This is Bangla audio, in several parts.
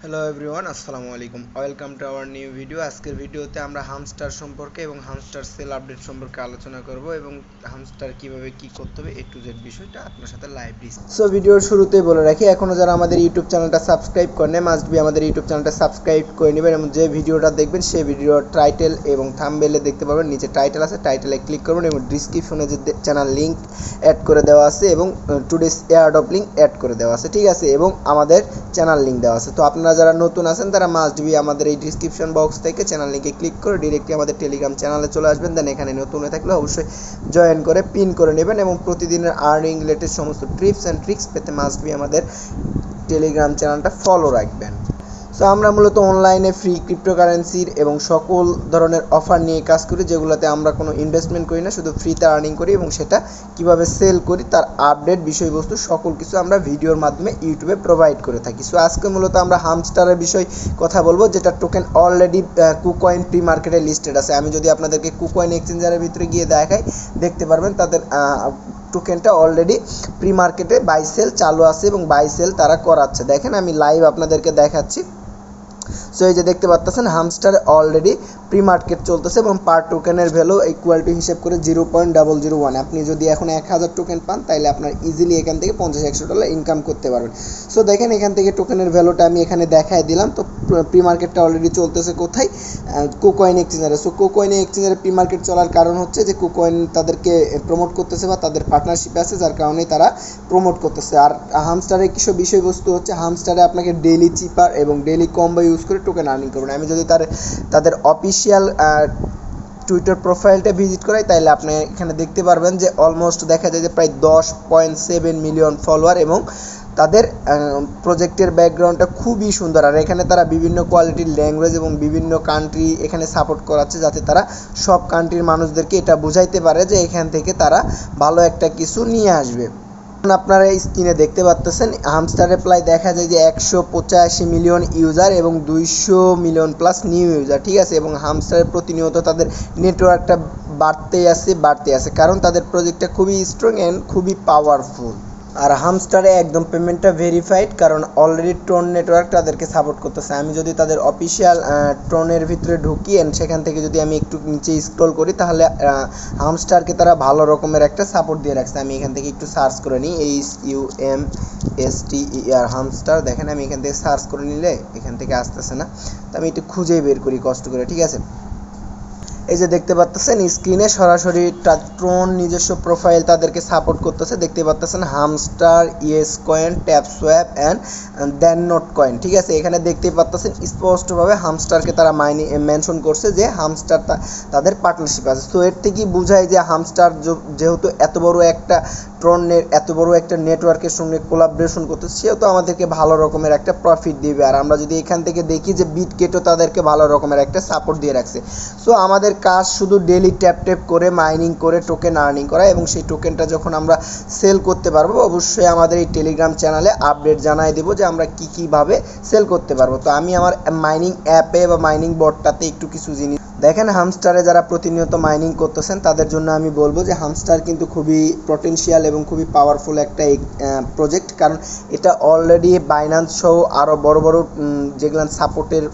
হ্যালো এভরিওয়ান, আসসালামু আলাইকুম। Welcome to our new video. আজকের ভিডিওতে আমরা হামস্টার সম্পর্কে এবং হামস্টার সেল আপডেট সম্পর্কে আলোচনা করব এবং হামস্টার কিভাবে কি করতে হবে A to Z বিষয়টা আপনার সাথে লাইভ ডিসকাস। সো ভিডিওর শুরুতেই বলে রাখি, এখনও যারা আমাদের ইউটিউব চ্যানেলটা সাবস্ক্রাইব করেন মাস্ট বি আমাদের ইউটিউব চ্যানেলটা সাবস্ক্রাইব করে নেবেন এবং যে ভিডিওটা দেখবেন সেই ভিডিওর টাইটেল এবং থাম্বনেলে দেখতে পাবেন, নিচে টাইটেল আছে, টাইটেলে ক্লিক করবেন এবং ডিসক্রিপশনে যে চ্যানেল লিঙ্ক অ্যাড করে দেওয়া আছে এবং টুডেস এয়ারড্রপ লিঙ্ক অ্যাড করে দেওয়া আছে, ঠিক আছে, এবং আমাদের চ্যানেল লিঙ্ক দেওয়া আছে। তো আপনারা যারা নতুন আছেন তারা মাস্ট বি আমাদের এই ডিসক্রিপশন বক্স থেকে চ্যানেল লিঙ্কে ক্লিক করে ডিরেক্টলি আমাদের টেলিগ্রাম চ্যানেলে চলে আসবেন। দেন এখানে নতুন হয়ে থাকলে অবশ্যই জয়েন করে পিন করে নেবেন এবং প্রতিদিনের আর্নিং রিলেটেড সমস্ত টিপস অ্যান্ড ট্রিক্স পেতে মাস্ট বি আমাদের টেলিগ্রাম চ্যানেলটা ফলো রাখবেন। সো আমরা মূলত অনলাইনে ফ্রি ক্রিপ্টোকারেন্সির এবং সকল ধরনের অফার নিয়ে কাজ করি, যেগুলোতে আমরা কোনো ইনভেস্টমেন্ট করি না, শুধু ফ্রিতে আর্নিং করি এবং সেটা কিভাবে সেল করি তার আপডেট বিষয়বস্তু সকল কিছু আমরা ভিডিওর মাধ্যমে ইউটিউবে প্রোভাইড করে থাকি। সো আজকে মূলত আমরা হামস্টারের বিষয় কথা বলবো, যেটা টোকেন অলরেডি কুকয়েন প্রি মার্কেটে লিস্টেড আছে। আমি যদি আপনাদেরকে কুকয়েন এক্সচেঞ্জারের ভিতরে গিয়ে দেখাই, দেখতে পারবেন তাদের টোকেনটা অলরেডি প্রি মার্কেটে বাই সেল চালু আছে এবং বাই সেল তারা করাচ্ছে। দেখেন আমি লাইভ আপনাদেরকে দেখাচ্ছি। সো এই যে দেখতে পাচ্ছেন হামস্টার অলরেডি প্রি মার্কেট চলতেছে এবং পার টোকেনের ভ্যালু ইকুয়ালিটি হিসেব করে 0.001। আপনি যদি এখন 1000 টোকেন পান তাহলে আপনার ইজিলি এখান থেকে $50-100 ইনকাম করতে পারবেন। সো দেখেন এখান থেকে টোকেনের ভ্যালুটা আমি এখানে দেখাই দিলাম। তো প্রি মার্কেটটা অলরেডি চলতেছে কোথায়? কুকয়েন এক্সচেঞ্জারে। সো কুকয়েন এক্সচেঞ্জারে প্রি মার্কেট চলার কারণ হচ্ছে যে কুকয়েন তাদেরকে প্রমোট করতেছে বা তাদের পার্টনারশিপ আছে, যার কারণেই তারা প্রমোট করতেছে। আর হামস্টারের কিছু বিষয়বস্তু হচ্ছে, হামস্টারে আপনাকে ডেইলি চিপার এবং ডেইলি কম্বো ইউজ করে টোকেন আর্নিং করবেন। আমি যদি তাদের অফিসিয়াল টুইটার প্রোফাইলটা ভিজিট করাই তাহলে আপনি এখানে দেখতে পারবেন যে অলমোস্ট দেখা যায় যে প্রায় 10.7 মিলিয়ন ফলোয়ার এবং তাদের প্রজেক্টের ব্যাকগ্রাউন্ডটা খুবই সুন্দর। আর এখানে তারা বিভিন্ন কোয়ালিটির ল্যাঙ্গুয়েজ এবং বিভিন্ন কান্ট্রি এখানে সাপোর্ট করাচ্ছে, যাতে তারা সব কান্ট্রির মানুষদেরকে এটা বুঝাইতে পারে যে এখান থেকে তারা ভালো একটা কিছু নিয়ে আসবে। আপনারা এই স্ক্রিনে দেখতে পাচ্ছেন হামস্টারে প্রায় দেখা যায় যে 185 মিলিয়ন ইউজার এবং 200 মিলিয়ন প্লাস নিউ ইউজার, ঠিক আছে, এবং হামস্টারে প্রতিনিয়ত তাদের নেটওয়ার্কটা বাড়তেই আছে কারণ তাদের প্রজেক্টটা খুবই স্ট্রং অ্যান্ড খুবই পাওয়ারফুল। আর হামস্টারে একদম পেমেন্টটা ভেরিফাইড, কারণ অলরেডি ট্রন নেটওয়ার্ক তাদেরকে সাপোর্ট করতেছে। আমি যদি তাদের অফিসিয়াল ট্রনের ভিতরে ঢুকি অ্যান্ড সেখান থেকে যদি আমি একটু নিচে স্ক্রল করি তাহলে হামস্টারকে তারা ভালো রকমের একটা সাপোর্ট দিয়ে রাখছে। আমি এখান থেকে একটু সার্চ করে নিই, HUMSTER হামস্টার। দেখেন আমি এখান থেকে সার্চ করে নিলে এখান থেকে আসতেছে না, তো আমি একটু খুঁজেই বের করি কষ্ট করে, ঠিক আছে। এই যে দেখতে পাচ্ছেন স্ক্রিনে সরাসরি ট্রন নিজস্ব প্রোফাইল তাদেরকে সাপোর্ট করতেছে। দেখতে পাচ্ছেন Hamster, Yescoin, tap swap and then Notcoin, ঠিক আছে। এখানে দেখতে পাচ্ছেন স্পষ্টভাবে হামস্টারকে তারা মেনশন করছে যে হামস্টার তাদের পার্টনারশিপ আছে। সো এর থেকেই বোঝায় যে হামস্টার যেহেতু এত বড় একটা ট্রনের এত বড় একটা নেটওয়ার্কের সঙ্গে কোলাবরেশন করতেছে, সেহেতু আমাদেরকে ভালো রকমের একটা প্রফিট দিবে। আর আমরা যদি এখান থেকে দেখি যে বিটগেটও তাদেরকে ভালো রকমের একটা সাপোর্ট দিয়ে রাখছে। সো আমাদের কাজ শুধু ডেলি ট্যাপ করে মাইনিং করে টোকেন আর্নিং করা এবং সেই টোকেনটা যখন আমরা সেল করতে পারবো অবশ্যই আমাদের এই টেলিগ্রাম চ্যানেলে আপডেট জানাই দেবো যে আমরা কীভাবে সেল করতে পারবো। তো আমি আমার মাইনিং অ্যাপে বা মাইনিং বোর্ডটাতে একটু কিছু জিনিস দেখেন। হামস্টারে যারা প্রতিনিয়ত মাইনিং করতেছেন তাদের জন্য আমি বলবো যে হামস্টার কিন্তু খুবই পটেনশিয়াল এবং খুবই পাওয়ারফুল একটা প্রজেক্ট, কারণ এটা অলরেডি বাইন্যান্স সহ আরও বড় যেগুলো সাপোর্টের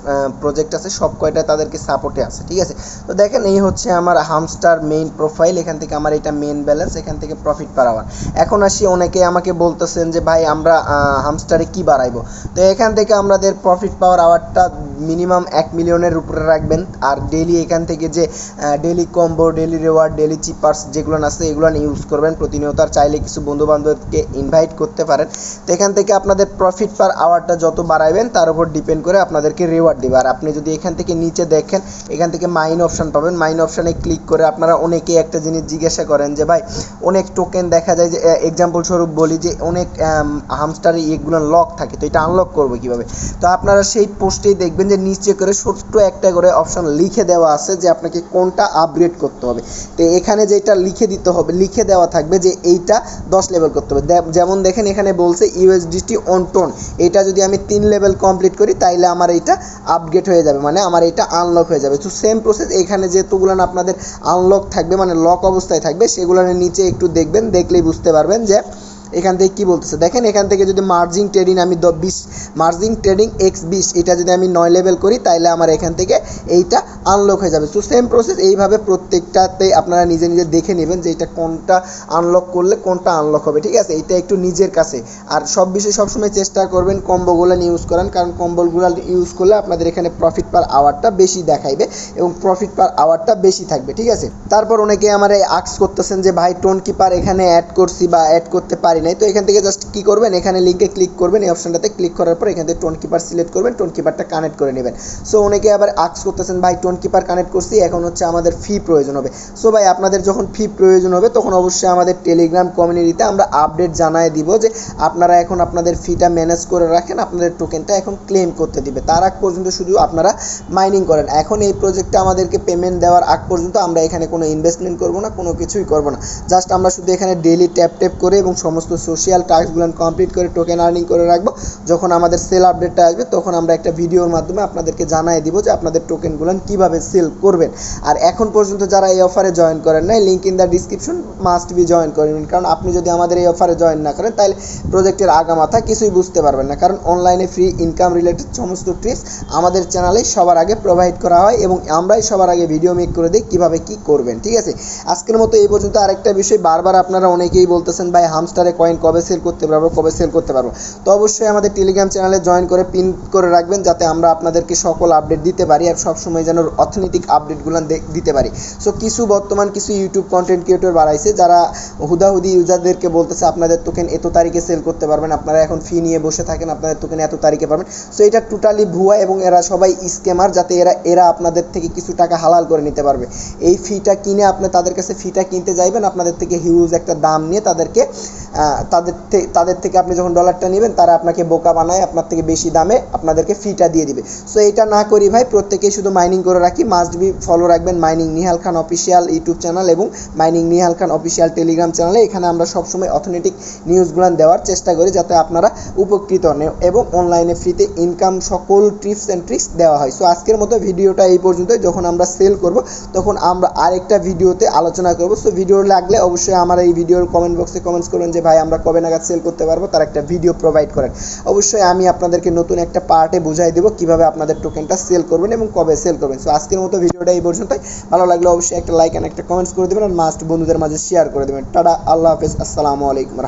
প্রজেক্ট আছে সব কয়টা তাদেরকে সাপোর্টে আছে, ঠিক আছে। তো দেখেন এই হচ্ছে আমার হামস্টার মেইন প্রোফাইল। এখান থেকে আমার এটা মেইন ব্যালেন্স, এখান থেকে প্রফিট পার আওয়ার। এখন আসি, অনেকে আমাকে বলতেছেন যে ভাই আমরা হামস্টারে কি বাড়াইবো। তো এখান থেকে আমাদের প্রফিট পাওয়ার আওয়ারটা মিনিমাম 1 মিলিয়নের উপরে রাখবেন। আর ডেইলি এখান থেকে যে daily combo, daily reward, daily ciphers যেগুলো আছে এগুলো ইউজ করবেন প্রতিনিয়ত। আর চাইলে কিছু বন্ধুবান্ধবকে ইনভাইট করতে পারেন। তো এখান থেকে আপনাদের প্রফিট পার আওয়ারটা যত বাড়াবেন তার উপর ডিপেন্ড করে আপনাদেরকে রিওয়ার্ড দেবে। আর আপনি যদি এখান থেকে নিচে দেখেন এখান থেকে মাইন অপশান পাবেন। মাইন অপশানে ক্লিক করে আপনারা অনেকেই একটা জিনিস জিজ্ঞাসা করেন যে ভাই অনেক টোকেন দেখা যায় যে, এক্সাম্পল স্বরূপ বলি যে অনেক হামস্টারে এগুলো লক থাকে, তো এটা আনলক করবো কীভাবে। তো আপনারা সেই পোস্টেই দেখবেন যে নিচে করে ছোট্ট একটা করে অপশান লিখে দেওয়া আছে যে আপনাকে কোনটা আপগ্রেড করতে হবে। তো এখানে যেটা লিখে দেওয়া থাকবে যে এইটা 10 লেভেল করতে হবে। যেমন দেখেন এখানে বলছে USDT অন টোন, এটা যদি আমি 3 লেভেল কমপ্লিট করি তাইলে আমার এইটা আপগ্রেড হয়ে যাবে, মানে আমার এটা আনলক হয়ে যাবে। তো সেম প্রসেস এখানে যেগুলো আপনাদের আনলক থাকবে মানে লক অবস্থায় থাকবে সেগুলোর নিচে একটু দেখবেন, দেখলেই বুঝতে পারবেন যে এখান থেকে কি বলতেছে দেখেন, এখান থেকে যদি মার্জিং ট্রেডিং আমি 20 মার্জিং ট্রেডিং x20 এটা যদি আমি 9 লেভেল করি তাহলে আমার এখান থেকে এইটা আনলক হয়ে যাবে। সো সেম প্রসেস এইভাবে প্রত্যেকটাতে আপনারা নিজে নিজে দেখে নেবেন যে এটা কোনটা আনলক করলে কোনটা আনলক হবে, ঠিক আছে। এটা একটু নিজের কাছে, আর সব বিষয়ে সবসময় চেষ্টা করবেন কম্বোগুলো ইউজ করান, কারণ কম্বোগুলো ইউজ করলে আপনাদের এখানে প্রফিট পার আওয়ারটা বেশি দেখাইবে এবং প্রফিট পার আওয়ারটা বেশি থাকবে, ঠিক আছে। তারপর অনেকে আমার আক্স করতেছেন যে ভাই টোন কিপার এখানে অ্যাড করছি বা অ্যাড করতে পারি নাই, তো এখান থেকে জাস্ট কি করবেন, এখানে লিঙ্কে ক্লিক করবেন, এই অপশনটাতে ক্লিক করার পর এখান থেকে টোন কিপার সিলেক্ট করবেন, টোন কিপারটা কানেক্ট করে নেবেন। সো অনেকে আবার আক্স করতেছেন ভাই টোন কিপার কানেক্ট করছি, এখন হচ্ছে আমাদের ফি প্রয়োজন হবে। সো ভাই আপনাদের যখন ফি প্রয়োজন হবে তখন অবশ্যই আমাদের টেলিগ্রাম কমিউনিটিতে আমরা আপডেট জানায় দিব যে আপনারা এখন আপনাদের ফিটা ম্যানেজ করে রাখেন, আপনাদের টোকেনটা এখন ক্লেম করতে দিবে। তার আগ পর্যন্ত শুধু আপনারা মাইনিং করেন। এখন এই প্রজেক্টটা আমাদেরকে পেমেন্ট দেওয়ার আগ পর্যন্ত আমরা এখানে কোনো ইনভেস্টমেন্ট করব না, কোনো কিছুই করব না। জাস্ট আমরা শুধু এখানে ডেইলি ট্যাপ করে এবং সমস্ত সোশ্যাল টাস্কগুলো কমপ্লিট করে টোকেন আর্নিং করে রাখবো। যখন আমাদের সেল আপডেটটা আসবে তখন আমরা একটা ভিডিওর মাধ্যমে আপনাদেরকে জানাই দিব যে আপনাদের টোকেনগুলো কীভাবে সেল করবেন। আর এখন পর্যন্ত যারা এই অফারে জয়েন করেন নাই, link in the description, must be join করে নিন, কারণ আপনি যদি আমাদের এই অফারে জয়েন না করেন তাহলে প্রজেক্টের আগামাথা কিছুই বুঝতে পারবেন না। কারণ অনলাইনে ফ্রি ইনকাম রিলেটেড সমস্ত টিপস আমাদের চ্যানেলে সবার আগে প্রোভাইড করা হয় এবং আমরাই সবার আগে ভিডিও মেক করে দিই কীভাবে কী করবেন, ঠিক আছে। আজকের মতো এই পর্যন্ত। আরেকটা বিষয়, বারবার আপনারা অনেকেই বলতেছেন ভাই হামস্টারে কয়েন কবে সেল করতে পারবো, কবে সেল করতে পারবো। তো অবশ্যই আমাদের টেলিগ্রাম চ্যানেলে জয়েন করে পিন করে রাখবেন যাতে আমরা আপনাদেরকে সকল আপডেট দিতে পারি আর সবসময় যেন অথেন্টিক আপডেটগুলো দিতে পারি। সো বর্তমান কিছু ইউটিউব কন্টেন্ট ক্রিয়েটর বাড়াইছে যারা হুদাহুদি ইউজারদেরকে বলতেছে আপনাদের টোকেন এত তারিখে সেল করতে পারবেন, আপনারা এখন ফি নিয়ে বসে থাকেন, আপনাদের টোকেন এত তারিখে পাবেন। সো এটা টোটালি ভুয়া এবং এরা সবাই স্ক্যামার, যাতে এরা আপনাদের থেকে কিছু টাকা হালাল করে নিতে পারবে। এই ফিটা কিনে আপনি তাদের কাছে ফিটা কিনতে যাইবেন, আপনাদের থেকে হিউজ একটা দাম নিয়ে তাদের থেকে আপনি যখন ডলারটা নেবেন তারা আপনাকে বোকা বানায়, আপনার থেকে বেশি দামে আপনাদেরকে ফিটা দিয়ে দিবে। সো এটা না করি ভাই, প্রত্যেকেই শুধু মাইনিং করে রাখি। মাস্ট বি ফলো রাখবেন মাইনিং নিহাল খান অফিসিয়াল ইউটিউব চ্যানেল এবং মাইনিং নিহাল খান অফিসিয়াল টেলিগ্রাম চ্যানেলে। এখানে আমরা সবসময় অথেন্টিক নিউজগুলো দেওয়ার চেষ্টা করি যাতে আপনারা উপকৃত হন এবং অনলাইনে ফ্রিতে ইনকাম সকল টিপস অ্যান্ড ট্রিক্স দেওয়া হয়। সো আজকের মতো ভিডিওটা এই পর্যন্তই। যখন আমরা সেল করব তখন আমরা আরেকটা ভিডিওতে আলোচনা করব। সো ভিডিও লাগলে অবশ্যই আমার এই ভিডিওর কমেন্ট বক্সে কমেন্টস করবেন যে ভাই আমরা কবে নাগাদ সেল করতে পারবো, তার একটা ভিডিও প্রোভাইড করেন। অবশ্যই আমি আপনাদেরকে নতুন একটা পার্টে বুঝাই দেবো কীভাবে আপনাদের টোকেনটা সেল করবেন এবং কবে সেল করবেন। সো আজকের মতো ভিডিওটা এই পর্যন্তই। ভালো লাগলে অবশ্যই একটা লাইক অ্যান্ড একটা কমেন্টস করে দেবেন আর মাস্ট বন্ধুদের মাঝে শেয়ার করে দেবেন। টাটা, আল্লাহ হাফেজ, আসসালামু আলাইকুম।